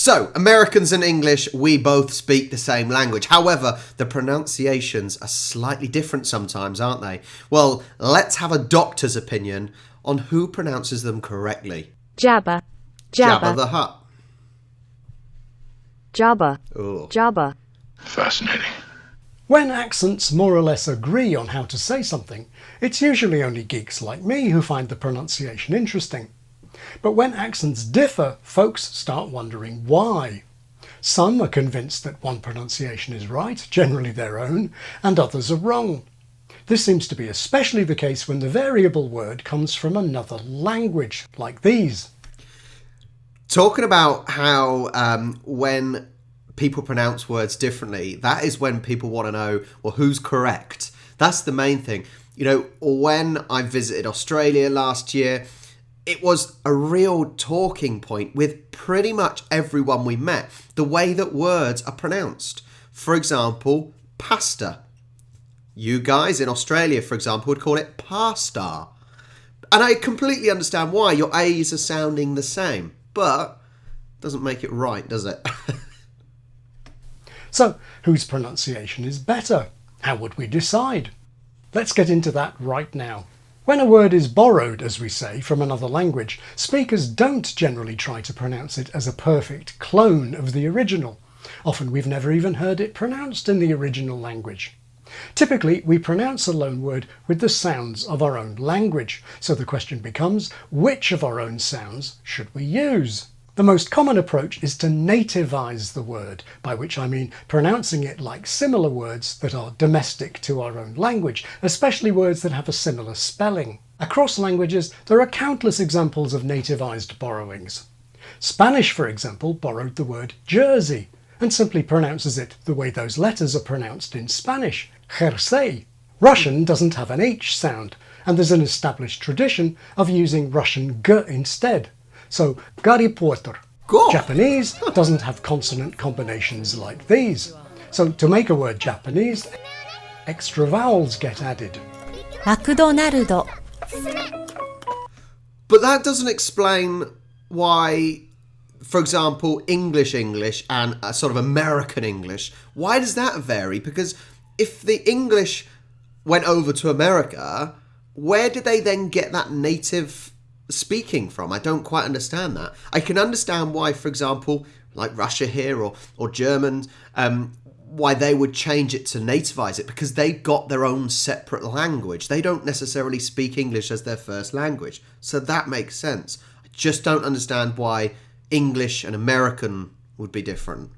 So, Americans and English, we both speak the same language. However, the pronunciations are slightly different sometimes, aren't they? Well, let's have a doctor's opinion on who pronounces them correctly. Jabba. Jabba the Hutt. Jabba. Ooh. Jabba. Fascinating. When accents more or less agree on how to say something, it's usually only geeks like me who find the pronunciation interesting. But when accents differ, folks start wondering why. Some are convinced that one pronunciation is right, generally their own, and others are wrong. This seems to be especially the case when the variable word comes from another language, like these. Talking about how when people pronounce words differently, that is when people want to know, well, who's correct? That's the main thing. You know, when I visited Australia last year, it was a real talking point with pretty much everyone we met, the way that words are pronounced. For example, pasta. You guys in Australia, for example, would call it pasta. And I completely understand why. Your A's are sounding the same, but it doesn't make it right, does it? So, whose pronunciation is better? How would we decide? Let's get into that right now. When a word is borrowed, as we say, from another language, speakers don't generally try to pronounce it as a perfect clone of the original. Often we've never even heard it pronounced in the original language. Typically, we pronounce a loan word with the sounds of our own language, so the question becomes, which of our own sounds should we use? The most common approach is to nativize the word, by which I mean pronouncing it like similar words that are domestic to our own language, especially words that have a similar spelling. Across languages, there are countless examples of nativized borrowings. Spanish, for example, borrowed the word jersey and simply pronounces it the way those letters are pronounced in Spanish, jersey. Russian doesn't have an H sound, and there's an established tradition of using Russian G instead. So, Gary Porter. Cool. Japanese doesn't have consonant combinations like these. So, to make a word Japanese, extra vowels get added. McDonald. But that doesn't explain why, for example, English and a sort of American English, why does that vary? Because if the English went over to America, where did they then get that native speaking from? I don't quite understand that. I can understand why, for example, like Russia here or Germans, why they would change it to nativize it, because they got their own separate language. They don't necessarily speak English as their first language. So that makes sense. I just don't understand why English and American would be different.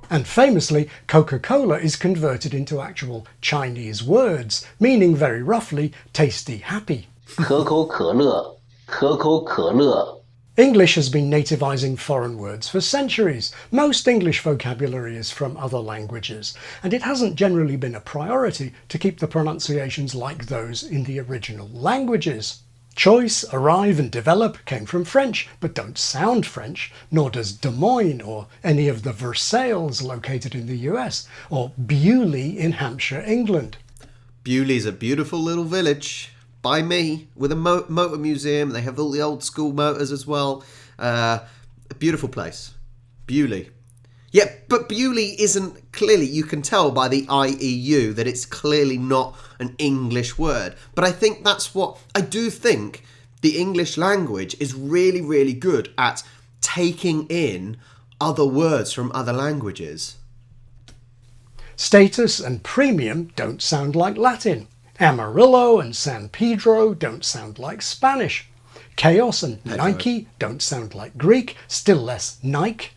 And famously, Coca-Cola is converted into actual Chinese words, meaning very roughly, tasty happy. 可口可乐，可口可乐。 English has been nativizing foreign words for centuries. Most English vocabulary is from other languages, and it hasn't generally been a priority to keep the pronunciations like those in the original languages. Choice, arrive and develop came from French, but don't sound French, nor does Des Moines or any of the Versailles located in the US, or Bewley in Hampshire, England. Bewley's a beautiful little village by me, with a motor museum. They have all the old school motors as well. A beautiful place. Bewley. Yeah, but Bewley isn't clearly, you can tell by the IEU that it's clearly not an English word. But I think that's what, I do think the English language is really, really good at taking in other words from other languages. Status and premium don't sound like Latin. Amarillo and San Pedro don't sound like Spanish. Chaos and Nike don't sound like Greek, still less Nike.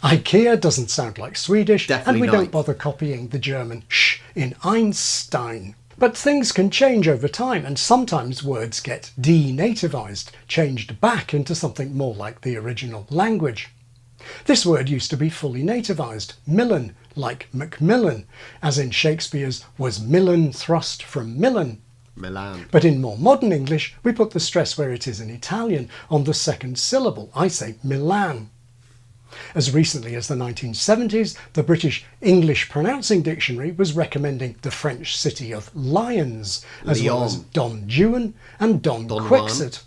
IKEA doesn't sound like Swedish, Definitely and we Nike. don't bother copying the German sh in Einstein. But things can change over time, and sometimes words get denativized, changed back into something more like the original language. This word used to be fully nativized, Millen, like Macmillan, as in Shakespeare's was Millen thrust from Milan. Milan. But in more modern English, we put the stress where it is in Italian, on the second syllable. I say Milan. As recently as the 1970s, the British English Pronouncing Dictionary was recommending the French city of Lyons, as well as Don Juan and Don Quixote.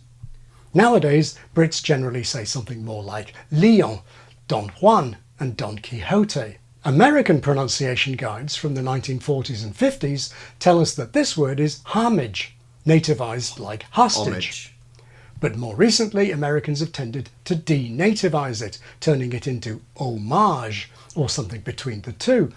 Nowadays, Brits generally say something more like Lyon, Don Juan and Don Quixote. American pronunciation guides from the 1940s and 50s tell us that this word is homage, nativized like hostage. Homage. But more recently, Americans have tended to denativize it, turning it into homage, or something between the two.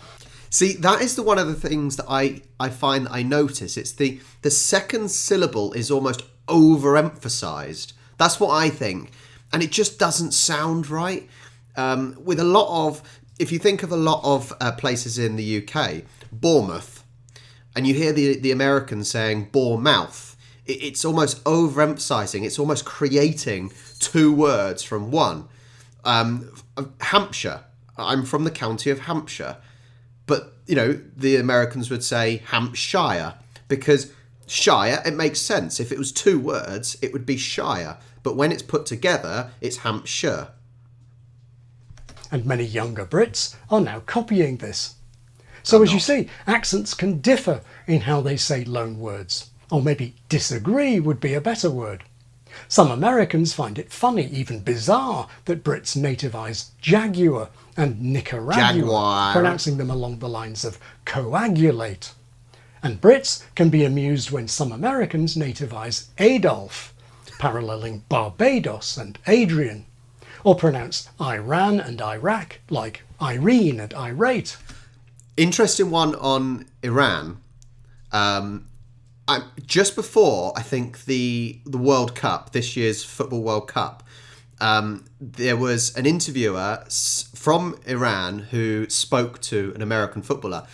See, that is one of the things that I find that I notice. It's the second syllable is almost overemphasized. That's what I think. And it just doesn't sound right. With a lot of, if you think of a lot of places in the UK, Bournemouth, and you hear the Americans saying Bournemouth, it's almost overemphasizing. It's almost creating two words from one. Hampshire. I'm from the county of Hampshire. But, you know, the Americans would say Hampshire because Shire, it makes sense. If it was two words, it would be Shire. But when it's put together, it's Hampshire. And many younger Brits are now copying this. So as you see, accents can differ in how they say loan words. Or maybe disagree would be a better word. Some Americans find it funny, even bizarre, that Brits nativize Jaguar and Nicaragua, Jaguar, pronouncing them along the lines of coagulate. And Brits can be amused when some Americans nativize Adolf, paralleling Barbados and Adrian, or pronounce Iran and Iraq like Irene and irate. Interesting one on Iran. Just before, I think, the World Cup, this year's Football World Cup, there was an interviewer from Iran who spoke to an American footballer.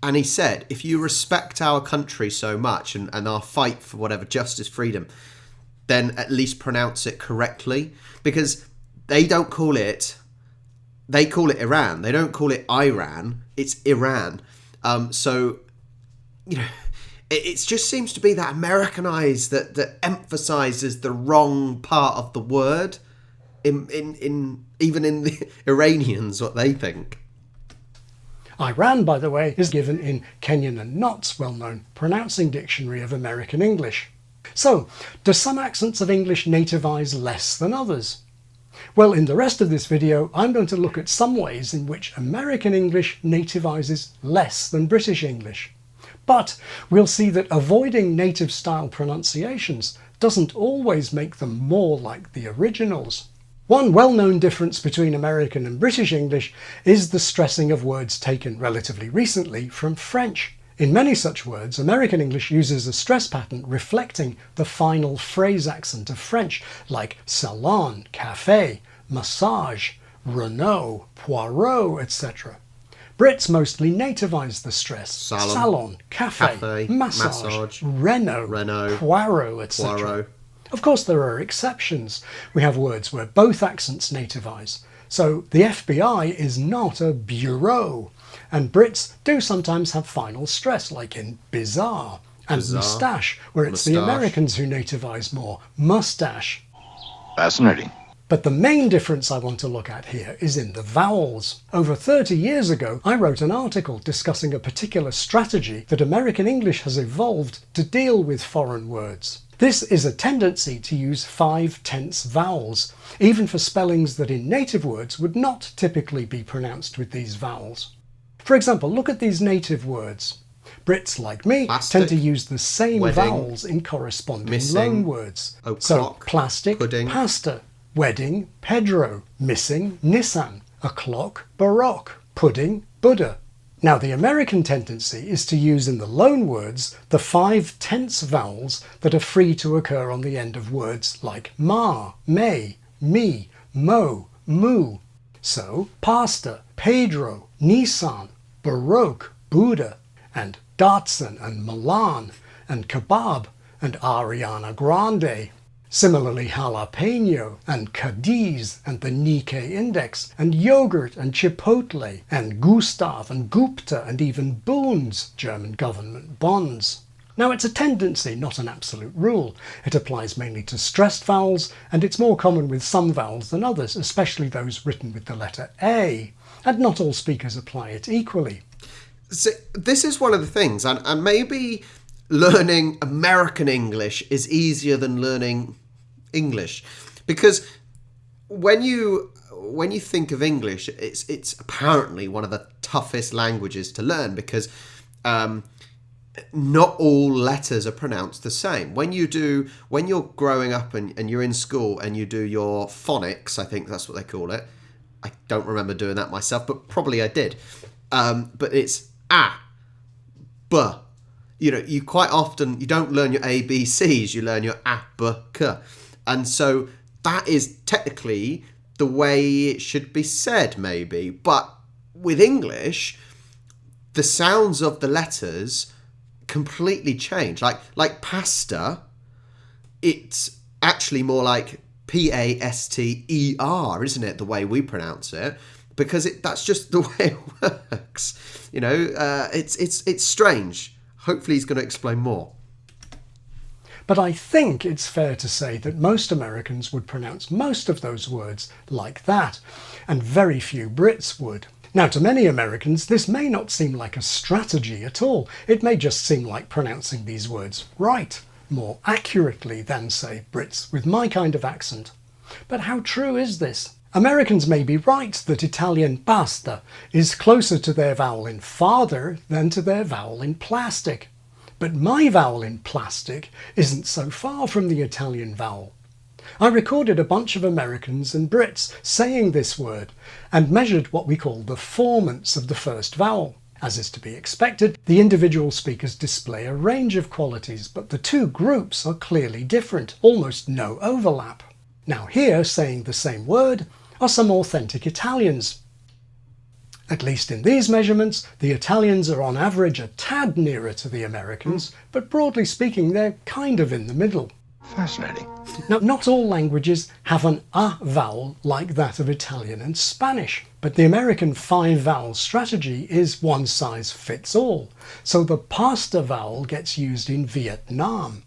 And he said, if you respect our country so much and our fight for whatever justice, freedom, then at least pronounce it correctly. Because they don't call it, they call it Iran. They don't call it Iran. It's Iran. So, you know, it just seems to be that Americanized that emphasizes the wrong part of the word in even in the Iranians, what they think. Iran, by the way, is given in Kenyon and Knott's well-known Pronouncing Dictionary of American English. So, do some accents of English nativize less than others? Well, in the rest of this video, I'm going to look at some ways in which American English nativizes less than British English. But we'll see that avoiding native-style pronunciations doesn't always make them more like the originals. One well-known difference between American and British English is the stressing of words taken relatively recently from French. In many such words, American English uses a stress pattern reflecting the final phrase accent of French, like salon, café, massage, Renault, Poirot, etc. Brits mostly nativize the stress. Salon, café, massage, Renault, Poirot, etc. Poirot. Of course, there are exceptions. We have words where both accents nativize. So the FBI is not a bureau. And Brits do sometimes have final stress, like in bizarre. And moustache, where it's the Americans who nativize more. Mustache. Fascinating. But the main difference I want to look at here is in the vowels. Over 30 years ago, I wrote an article discussing a particular strategy that American English has evolved to deal with foreign words. This is a tendency to use 5 tense vowels, even for spellings that in native words would not typically be pronounced with these vowels. For example, look at these native words. Brits, like me, tend to use the same vowels in corresponding loan words. So plastic, pudding, pasta. Wedding, Pedro. Missing, Nissan. O'clock, Baroque. Pudding, Buddha. Now the American tendency is to use in the loan words the 5 tense vowels that are free to occur on the end of words like ma, may, me, mo, mu. So pasta, Pedro, Nissan, Baroque, Buddha, and Datsun and Milan, and kebab, and Ariana Grande. Similarly, jalapeno and Cadiz and the Nikkei index and yogurt and Chipotle and Gustav and Gupta and even Bunds, German government bonds. Now it's a tendency, not an absolute rule. It applies mainly to stressed vowels, and it's more common with some vowels than others, especially those written with the letter A. And not all speakers apply it equally. So this is one of the things, and maybe learning American English is easier than learning English, because when you when you think of English, it's apparently one of the toughest languages to learn because not all letters are pronounced the same. When you're growing up and you're in school and you do your phonics, I think that's what they call it. I don't remember doing that myself, but probably I did. But it's a, b. You quite often, you don't learn your ABCs, you learn your a, b, k. And so that is technically the way it should be said, maybe. But with English, the sounds of the letters completely change. Like pasta, it's actually more like Paster, isn't it? The way we pronounce it, because that's just the way it works. It's strange. Hopefully, he's going to explain more. But I think it's fair to say that most Americans would pronounce most of those words like that, and very few Brits would. Now, to many Americans, this may not seem like a strategy at all. It may just seem like pronouncing these words right, more accurately than, say, Brits with my kind of accent. But how true is this? Americans may be right that Italian pasta is closer to their vowel in father than to their vowel in plastic. But my vowel in plastic isn't so far from the Italian vowel. I recorded a bunch of Americans and Brits saying this word and measured what we call the formants of the first vowel. As is to be expected, the individual speakers display a range of qualities, but the two groups are clearly different, almost no overlap. Now here, saying the same word, are some authentic Italians. At least in these measurements, the Italians are on average a tad nearer to the Americans, but broadly speaking, they're kind of in the middle. Fascinating. Now, not all languages have an a vowel like that of Italian and Spanish, but the American 5-vowel strategy is one size fits all, so the pasta vowel gets used in Vietnam.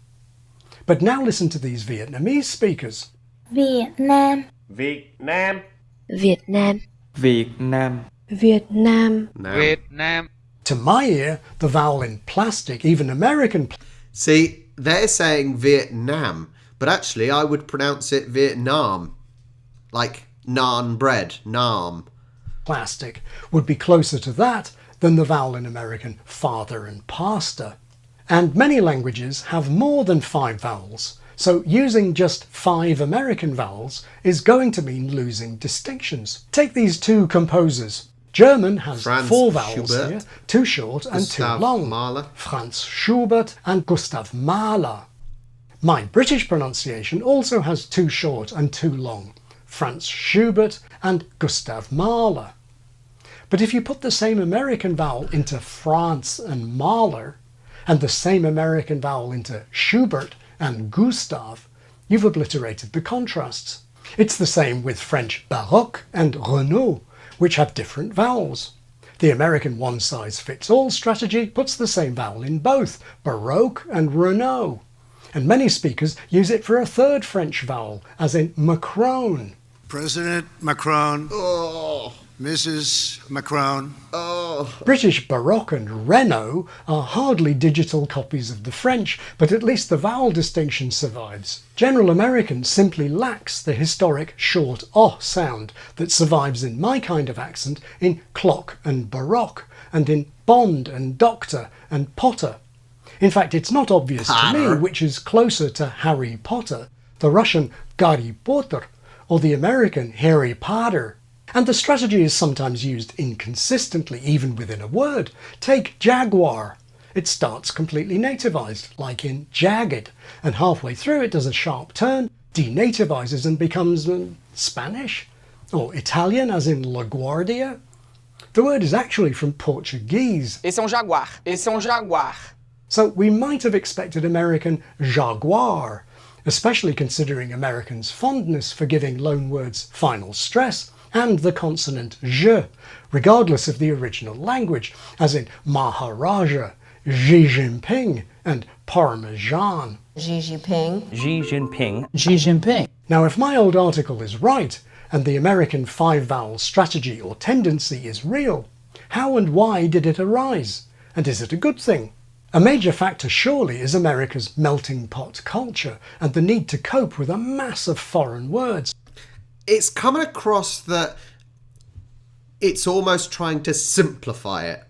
But now listen to these Vietnamese speakers. Vietnam, Vietnam, Vietnam, Vietnam, Vietnam, Vietnam. To my ear, the vowel in plastic, even American See, they're saying Vietnam, but actually I would pronounce it Vietnam. Like naan bread, nam. plastic, would be closer to that than the vowel in American father and pasta. And many languages have more than 5 vowels, so using just 5 American vowels is going to mean losing distinctions. Take these two composers. German has Franz 4 vowels Schubert, here, 2 short and 2 Gustav long. Mahler. Franz Schubert and Gustav Mahler. My British pronunciation also has 2 short and 2 long. Franz Schubert and Gustav Mahler. But if you put the same American vowel into Franz and Mahler, and the same American vowel into Schubert and Gustav, you've obliterated the contrasts. It's the same with French Baroque and Renault, which have different vowels. The American one-size-fits-all strategy puts the same vowel in both Baroque and Renault. And many speakers use it for a third French vowel, as in Macron. President Macron, Oh, Mrs. Macron. oh. British Baroque and Renault are hardly digital copies of the French, but at least the vowel distinction survives. General American simply lacks the historic short O sound that survives in my kind of accent in clock and baroque, and in bond and doctor and Potter. In fact, it's not obvious to me which is closer to Harry Potter, the Russian Gary Potter, or the American Harry Potter. And the strategy is sometimes used inconsistently, even within a word. Take jaguar. It starts completely nativized, like in jagged, and halfway through it does a sharp turn, denativizes and becomes Spanish, or Italian as in LaGuardia. The word is actually from Portuguese. Esse é jaguar. Esse é jaguar. So we might have expected American jaguar, especially considering Americans' fondness for giving loan words final stress and the consonant je, regardless of the original language, as in Maharaja, Xi Jinping, and Parmesan. Xi Jinping, Xi Jinping, Xi Jinping. Now, if my old article is right, and the American 5-vowel strategy or tendency is real, how and why did it arise? And is it a good thing? A major factor surely is America's melting pot culture and the need to cope with a mass of foreign words. it's coming across that it's almost trying to simplify it.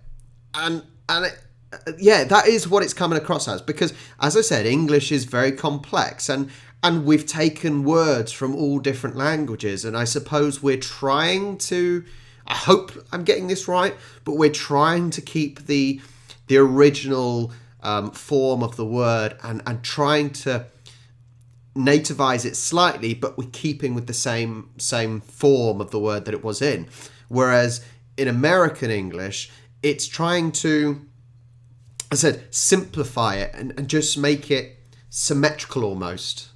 And yeah, that is what it's coming across as, because, as I said, English is very complex, and we've taken words from all different languages, and I suppose we're trying to, I hope I'm getting this right, but we're trying to keep the original form of the word and trying to nativize it slightly, but we're keeping with the same form of the word that it was in. Whereas in American English, it's trying to, as I said, simplify it and just make it symmetrical almost.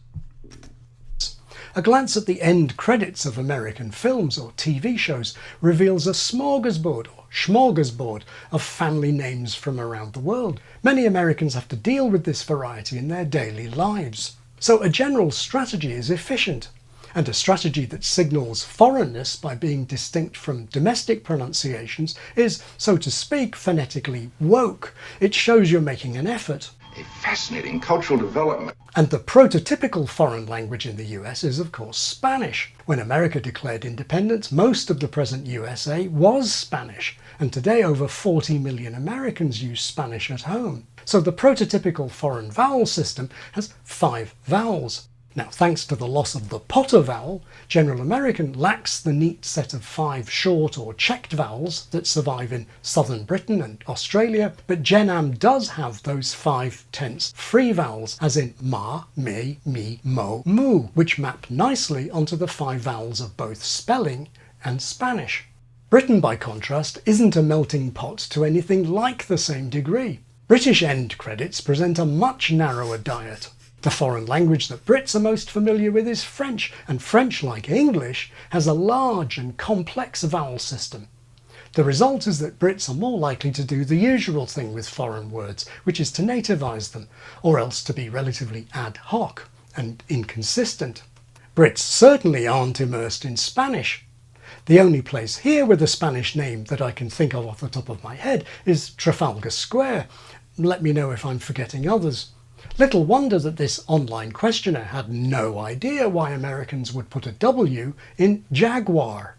A glance at the end credits of American films or TV shows reveals a smorgasbord or smorgasbord of family names from around the world. Many Americans have to deal with this variety in their daily lives. So a general strategy is efficient, and a strategy that signals foreignness by being distinct from domestic pronunciations is, so to speak, phonetically woke. It shows you're making an effort. A fascinating cultural development. And the prototypical foreign language in the US is, of course, Spanish. When America declared independence, most of the present USA was Spanish, and today over 40 million Americans use Spanish at home. So the prototypical foreign vowel system has 5 vowels. Now, thanks to the loss of the Potter vowel, General American lacks the neat set of 5 short or checked vowels that survive in southern Britain and Australia, but Gen Am does have those 5 tense free vowels, as in ma, me, mo, mu, which map nicely onto the 5 vowels of both spelling and Spanish. Britain, by contrast, isn't a melting pot to anything like the same degree. British end credits present a much narrower diet. The foreign language that Brits are most familiar with is French, and French, like English, has a large and complex vowel system. The result is that Brits are more likely to do the usual thing with foreign words, which is to nativize them, or else to be relatively ad hoc and inconsistent. Brits certainly aren't immersed in Spanish. The only place here with a Spanish name that I can think of off the top of my head is Trafalgar Square. Let me know if I'm forgetting others. Little wonder that this online questioner had no idea why Americans would put a W in Jaguar.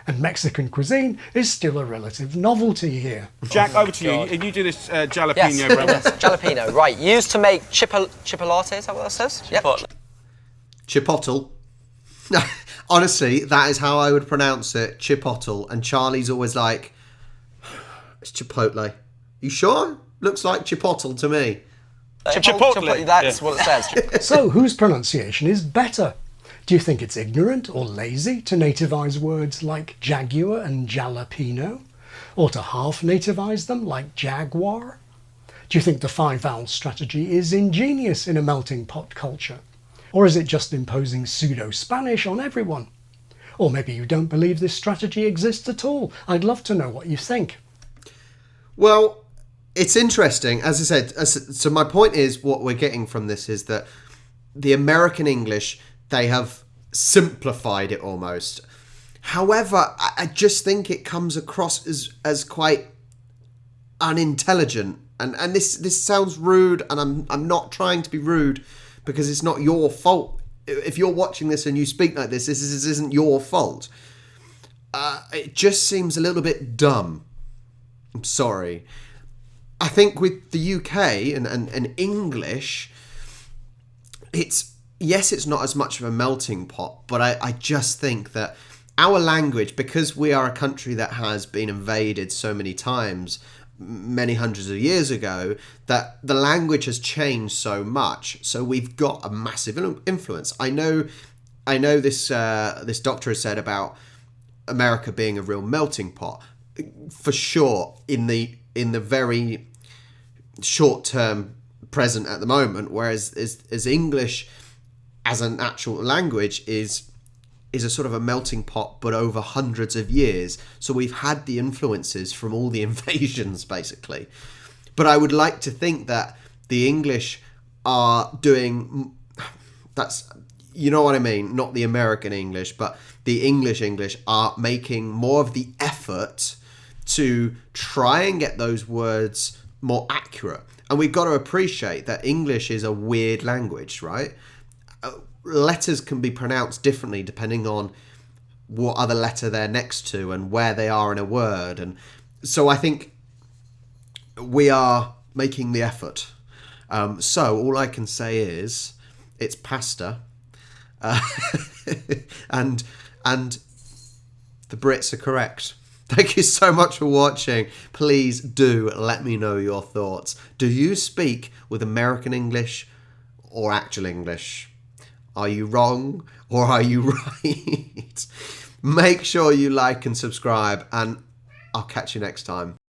And Mexican cuisine is still a relative novelty here. Jack, over to you. And you do this jalapeno. Yes, jalapeno. Right, used to make chipolate, is that what that says? Chipotle. Chipotle. Honestly, that is how I would pronounce it, chipotle. And Charlie's always like, it's Chipotle. You sure? Looks like chipotle to me. Chipotle, that's what it says. So, whose pronunciation is better? Do you think it's ignorant or lazy to nativize words like jaguar and jalapeno? Or to half nativize them like jaguar? Do you think the 5-vowel strategy is ingenious in a melting pot culture? Or is it just imposing pseudo-Spanish on everyone? Or maybe you don't believe this strategy exists at all. I'd love to know what you think. Well, it's interesting, as I said. So my point is, what we're getting from this is that the American English, they have simplified it almost. However, I just think it comes across as quite unintelligent. And this sounds rude, and I'm not trying to be rude, because it's not your fault. If you're watching this and you speak like this isn't your fault. It just seems a little bit dumb. I'm sorry. I think with the UK and English, it's not as much of a melting pot, but I just think that our language, because we are a country that has been invaded so many times, many hundreds of years ago, that the language has changed so much. So we've got a massive influence. I know this doctor has said about America being a real melting pot. For sure, in the very short term present at the moment, whereas as English as an actual language is a sort of a melting pot, but over hundreds of years. So we've had the influences from all the invasions, basically. But I would like to think that the English are doing, that's, you know what I mean, not the American English, but the English are making more of the effort to try and get those words more accurate. And we've got to appreciate that English is a weird language, right? Letters can be pronounced differently depending on what other letter they're next to and where they are in a word. And so I think we are making the effort. So all I can say is it's pasta, and the Brits are correct. Thank you so much for watching. Please do let me know your thoughts. Do you speak with American English or actual English? Are you wrong or are you right? Make sure you like and subscribe, and I'll catch you next time.